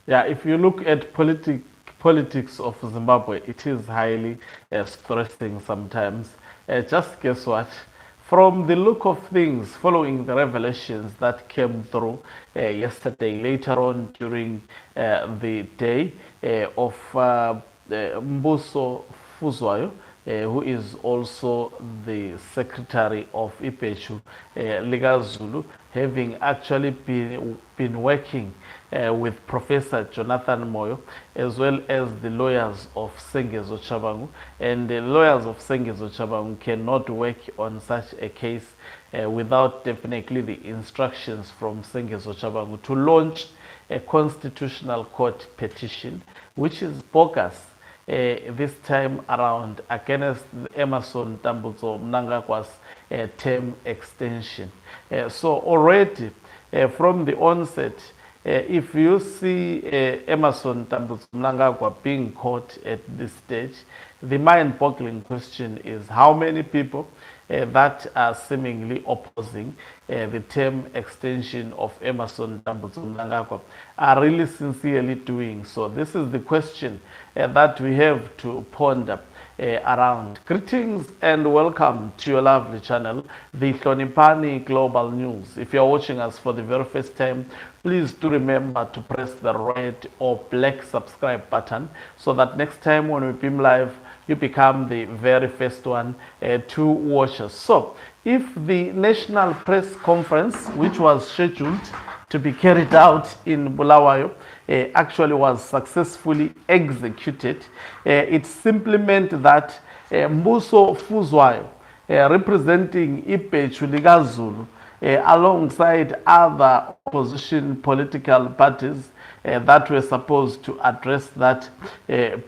Yeah, if you look at politics of Zimbabwe, it is highly stressing sometimes. Just guess what? From the look of things, following the revelations that came through yesterday, later on during the day of Mbuso Fuzwayo, who is also the secretary of IPECHU, Liga Zulu, having actually been working with Professor Jonathan Moyo, as well as the lawyers of Sengezo Chabangu. And the lawyers of Sengezo Chabangu cannot work on such a case without definitely the instructions from Sengezo Chabangu to launch a constitutional court petition, which is bogus this time around against Emerson Tambutso Mnangagwa's term extension. So already from the onset, if you see Emerson Tambutso Mnangagwa being caught at this stage, the mind-boggling question is how many people that are seemingly opposing the term extension of Emerson Tambutso Mnangagwa are really sincerely doing so. This is the question that we have to ponder around. Greetings and welcome to your lovely channel, the Hlonipani Global News. If you're watching us for the very first time, please do remember to press the red or black subscribe button so that next time when we beam live, you become the very first one to watch us. So, if the National Press Conference, which was scheduled to be carried out in Bulawayo, actually was successfully executed, it simply meant that Mbuso Fuzwayo, representing IPECHU Liga Zulu, alongside other opposition political parties that were supposed to address that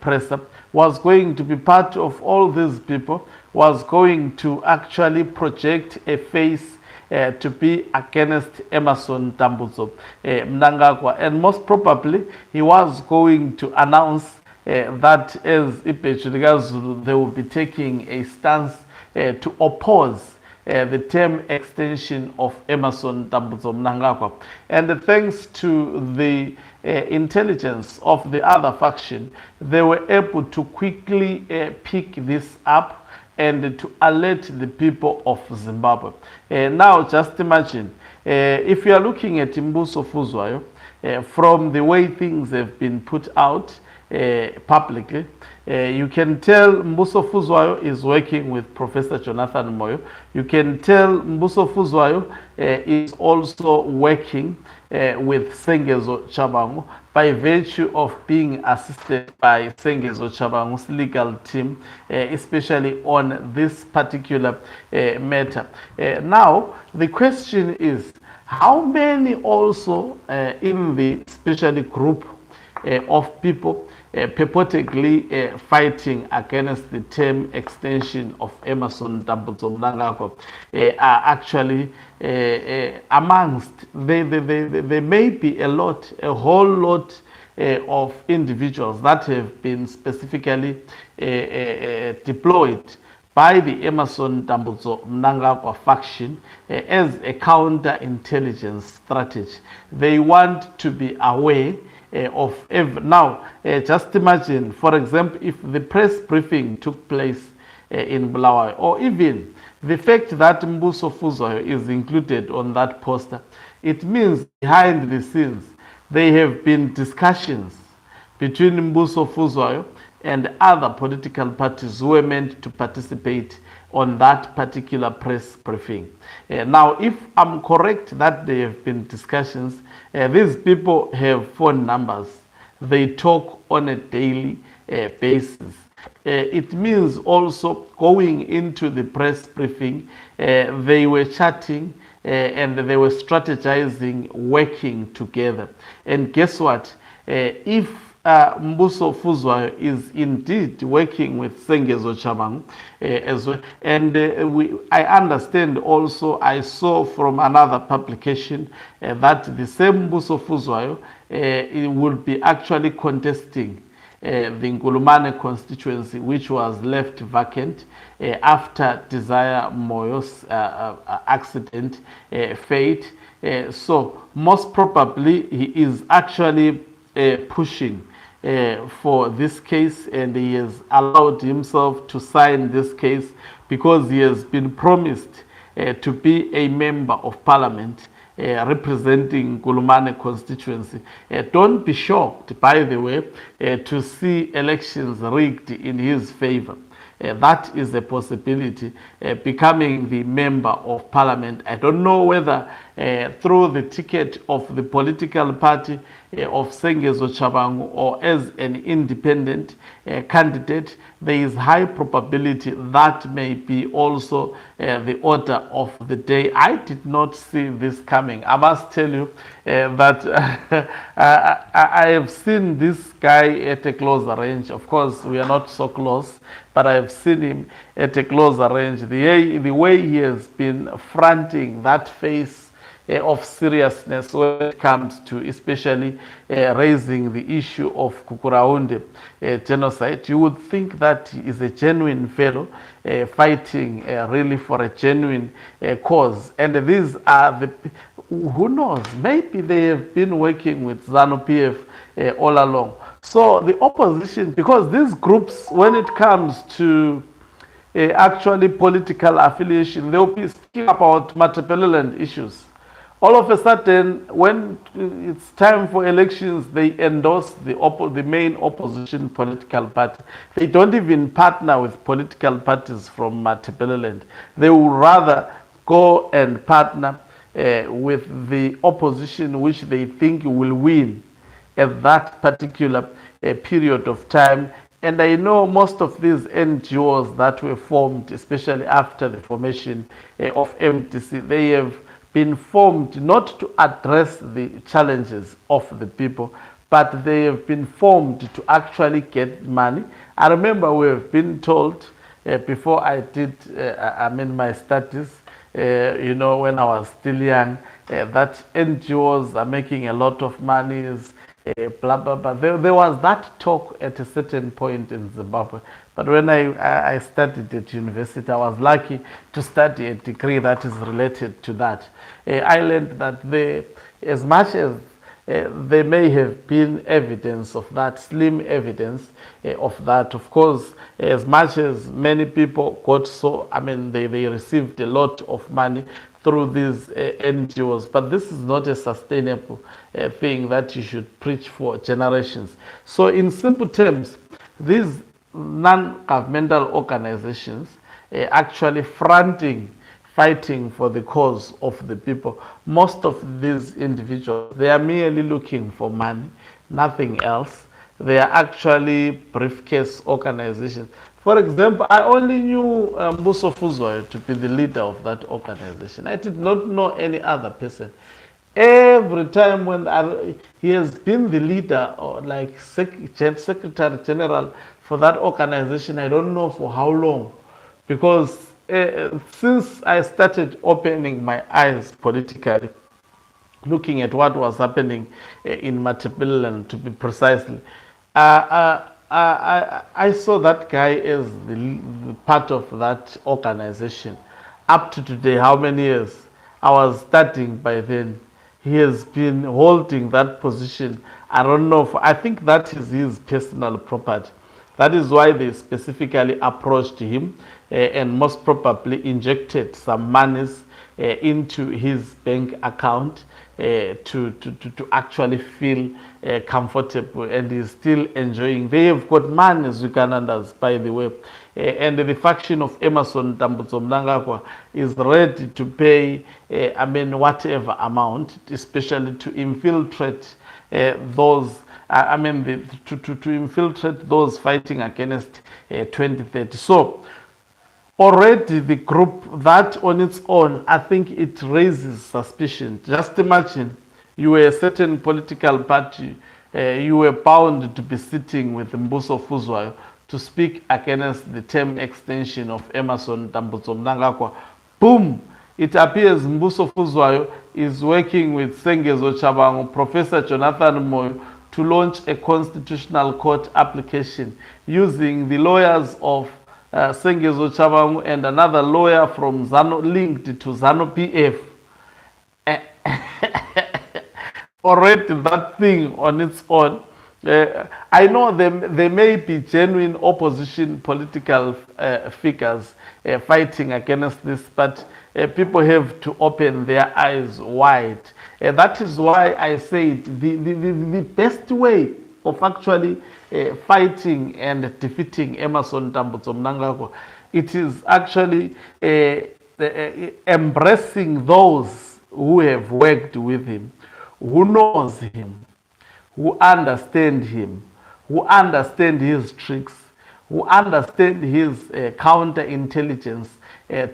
press up, was going to be part of all these people, was going to actually project a face to be against Emerson Tambutso Mnangagwa. And most probably, he was going to announce that as IPECHU Liga Zulu, they will be taking a stance to oppose the term extension of Emerson Tambutso Mnangagwa. And thanks to the intelligence of the other faction, they were able to quickly pick this up and to alert the people of Zimbabwe. Now, just imagine, if you are looking at Mbuso Fuzwayo, from the way things have been put out publicly, you can tell Mbuso Fuzwayo is working with Professor Jonathan Moyo. You can tell Mbuso Fuzwayo is also working with Sengezo Chabangu by virtue of being assisted by Sengezo Chabangu's legal team, especially on this particular matter. Now, the question is, how many also in the especially group of people purportedly fighting against the term extension of Emerson Tambutso Mnangagwa are actually amongst, there may be a whole lot of individuals that have been specifically deployed by the Emerson Tambutso Mnangagwa faction as a counterintelligence strategy. They want to be aware of now, just imagine, for example, if the press briefing took place in Bulawayo, or even the fact that Mbuso Fuzwayo is included on that poster, it means behind the scenes there have been discussions between Mbuso Fuzwayo and other political parties who were meant to participate on that particular press briefing. Now, if I'm correct that there have been discussions, these people have phone numbers. They talk on a daily basis. It means also going into the press briefing, they were chatting and they were strategizing, working together. And guess what? If Mbuso Fuzwayo is indeed working with Sengezo Chabangu as well. And I understand also, I saw from another publication that the same Mbuso Fuzwayo will be actually contesting the Ngulumane constituency, which was left vacant after Desire Moyo's accident fate. So most probably he is actually pushing for this case, and he has allowed himself to sign this case because he has been promised to be a member of parliament representing Kulumane constituency. Don't be shocked, by the way, to see elections rigged in his favor. That is a possibility, becoming the member of parliament. I don't know whether through the ticket of the political party of Sengezo Chabangu or as an independent candidate. There is high probability that may be also the order of the day. I did not see this coming. I must tell you that I have seen this guy at a closer range. Of course, we are not so close, but I have seen him at a closer range. The way he has been fronting that face of seriousness when it comes to especially raising the issue of Kukuraunde genocide, you would think that he is a genuine fellow fighting really for a genuine cause. And these are the, who knows, maybe they have been working with ZANU-PF all along. So the opposition, because these groups, when it comes to actually political affiliation, they'll be speaking about Matabeleland issues. All of a sudden, when it's time for elections, they endorse the main opposition political party. They don't even partner with political parties from Matabeleland. They would rather go and partner with the opposition which they think will win at that particular period of time. And I know most of these NGOs that were formed, especially after the formation of MTC, they have been formed not to address the challenges of the people, but they have been formed to actually get money. I remember we have been told before I did, my studies, when I was still young, that NGOs are making a lot of money, blah, blah, blah. There was that talk at a certain point in Zimbabwe. But when I studied at university, I was lucky to study a degree that is related to that. I learned that as much as there may have been evidence of that, slim evidence of that, of course, as much as many people got they received a lot of money through these NGOs, but this is not a sustainable thing that you should preach for generations. So in simple terms, these non-governmental organizations actually fighting for the cause of the people. Most of these individuals, they are merely looking for money, nothing else. They are actually briefcase organizations. For example, I only knew Mbuso Fuzwayo to be the leader of that organization. I did not know any other person. Every time when he has been the leader or like Secretary General for that organization, I don't know for how long, because since I started opening my eyes politically, looking at what was happening in Matabeleland, to be precisely, I saw that guy as the part of that organization. Up to today, how many years? I was studying by then. He has been holding that position. I don't know. I think that is his personal property. That is why they specifically approached him and most probably injected some monies into his bank account to actually feel comfortable, and he's still enjoying. They have got money, Ugandans, by the way, and the faction of Emerson Tambutso Mnangagwa is ready to pay, whatever amount, especially to infiltrate those. To infiltrate those fighting against 2030. So already the group, that on its own, I think it raises suspicion. Just imagine you were a certain political party, you were bound to be sitting with Mbuso Fuzwayo to speak against the term extension of Emerson Tambutso Mnangagwa. Boom! It appears Mbuso Fuzwayo is working with Sengezo Chabangu, Professor Jonathan Moyo, to launch a constitutional court application using the lawyers of Sengezo Chabangu and another lawyer from ZANU, linked to ZANU-PF. already that thing on its own. I know there may be genuine opposition political figures fighting against this, but people have to open their eyes wide. That is why I said the best way of actually fighting and defeating Emerson Tambutso Mnangagwa, it is actually embracing those who have worked with him, who knows him, who understand him, who understand his tricks, who understand his counterintelligence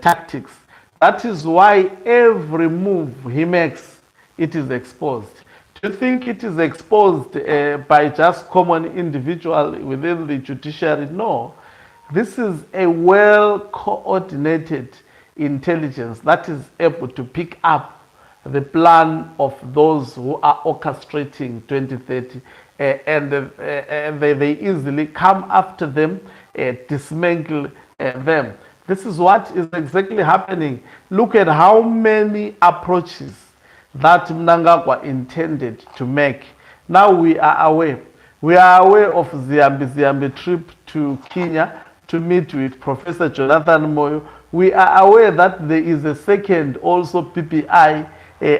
tactics. That is why every move he makes, it is exposed. Do you think it is exposed by just common individual within the judiciary? No. This is a well coordinated intelligence that is able to pick up the plan of those who are orchestrating 2030 and they easily come after them, dismantle them. This is what is exactly happening. Look at how many approaches that Mnangagwa intended to make. Now we are aware. We are aware of Ziambi trip to Kenya to meet with Professor Jonathan Moyo. We are aware that there is a second also PPI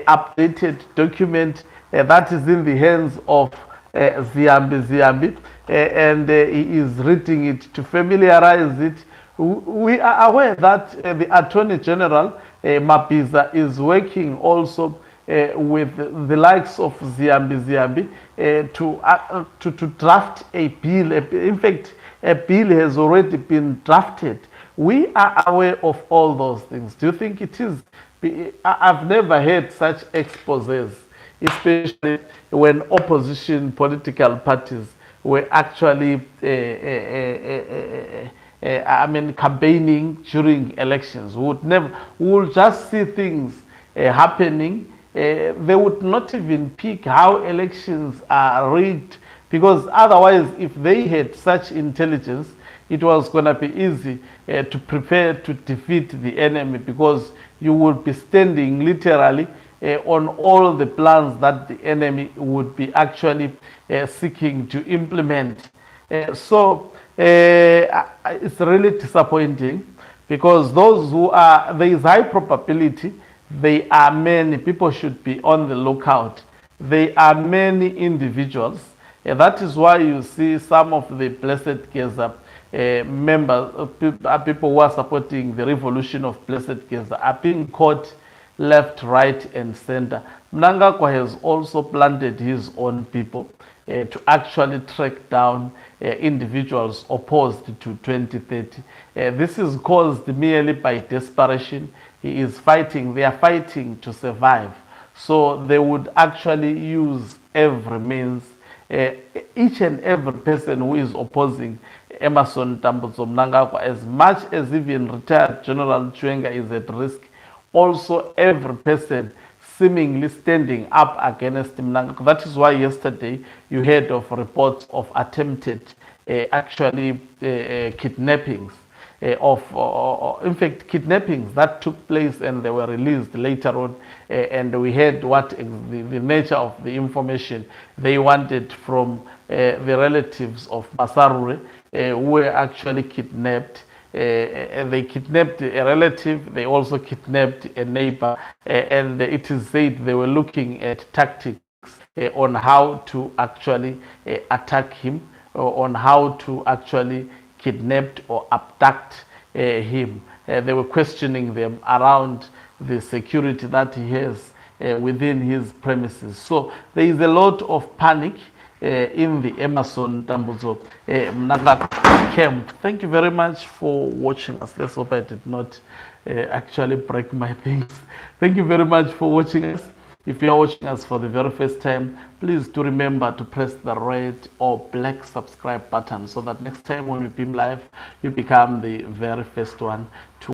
updated document that is in the hands of Ziambi, and he is reading it to familiarize it. We are aware that the Attorney General Mapiza is working also with the likes of Ziambi to draft a bill. In fact, a bill has already been drafted. We are aware of all those things. Do you think it is? I've never heard such exposés, especially when opposition political parties were actually campaigning during elections. We would just see things happening. They would not even pick how elections are rigged, because otherwise, if they had such intelligence, it was going to be easy to prepare to defeat the enemy, because you would be standing literally on all the plans that the enemy would be actually seeking to implement. So it's really disappointing, because those who are, there is high probability, there are many people should be on the lookout. There are many individuals. That is why you see some of the Blessed Geza members, people who are supporting the revolution of Blessed Geza, are being caught left, right, and center. Mnangagwa has also planted his own people to actually track down individuals opposed to 2030. This is caused merely by desperation. He is fighting, they are fighting to survive. So they would actually use every means. Each and every person who is opposing Emerson Tambutso Mnangagwa, as much as even retired General Chwenga is at risk, also every person seemingly standing up against Mnangagwa. That is why yesterday you heard of reports of attempted kidnappings, in fact, kidnappings that took place and they were released later on. And we heard what the nature of the information they wanted from the relatives of Masarure who were actually kidnapped. They kidnapped a relative, they also kidnapped a neighbor, and it is said they were looking at tactics on how to actually attack him, or on how to actually kidnap or abduct him. They were questioning them around the security that he has within his premises. So there is a lot of panic in the Emerson Tambutso Mnangagwa camp. Thank you very much for watching us. Let's hope I did not actually break my things. Thank you very much for watching us. If you are watching us for the very first time, please do remember to press the red or black subscribe button so that next time when we beam live, you become the very first one to